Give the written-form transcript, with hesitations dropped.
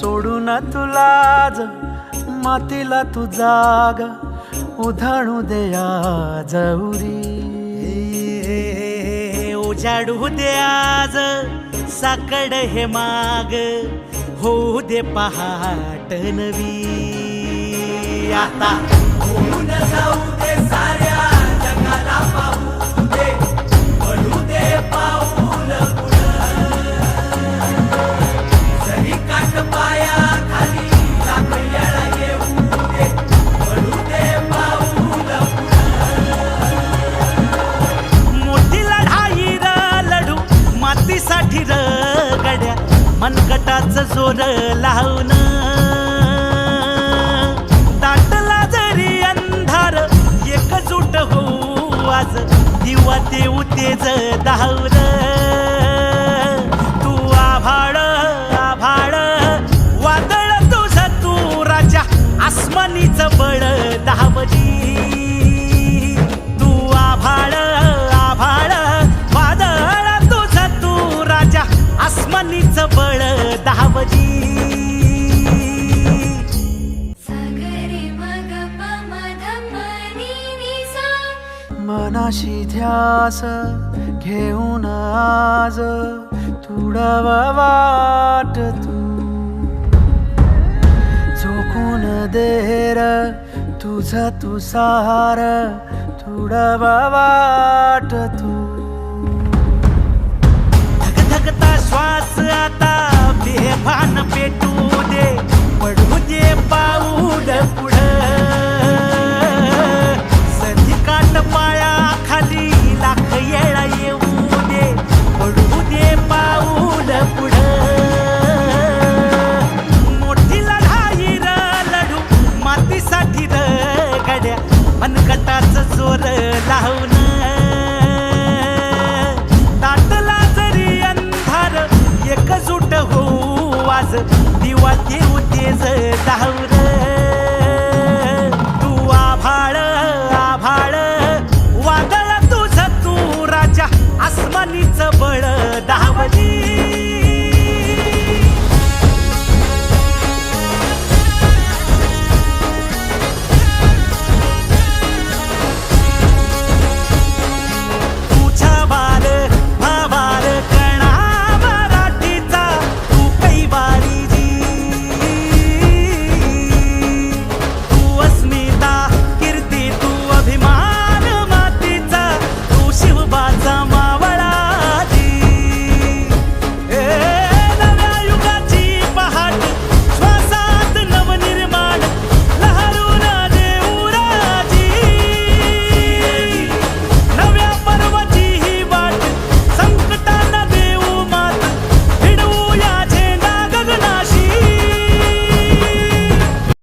सोडून तुलाज मातीला तू जाग उधाणू दे आज उरी उजाडू दे आज साकड हे माग होऊ दे पहाट नवी आता होऊन जाऊ दे साऱ्या जगाला पाहू दे पडू दे पाऊल जरी काट पाया खाली लाख येळा येऊ दे पडू दे पाऊल मोठी लढाई र लढू मातीसाठी र गड्या मनगटाचं जोर लावून दाटला जरी अंधार एकजूट होऊ आज दिवा देऊ तेज धावून तू आभाळ आभाळ वादळ तुझं तू राजा आसमानीचं बळ दावली तू आभाळ आभाळ वादळ तुझं तू राजा आसमानीचं बळ दावली मनाशी ध्यास घेऊन आज तुडव वाट तू झोकून देर तुझ तू सार तुडव वाट तू धगधगता श्वास आता बेभान पेटू दे पडू दे पाऊल पुढं संधी काट पाया खाली लाख येळा येऊ दे पडू दे पाऊल पुढं मोठी लढाई र लढू मातीसाठी र गड्या मनगटाचं जोर लावून एकजूट होऊ आज दिवा देऊ तेज धावून तू आभाळ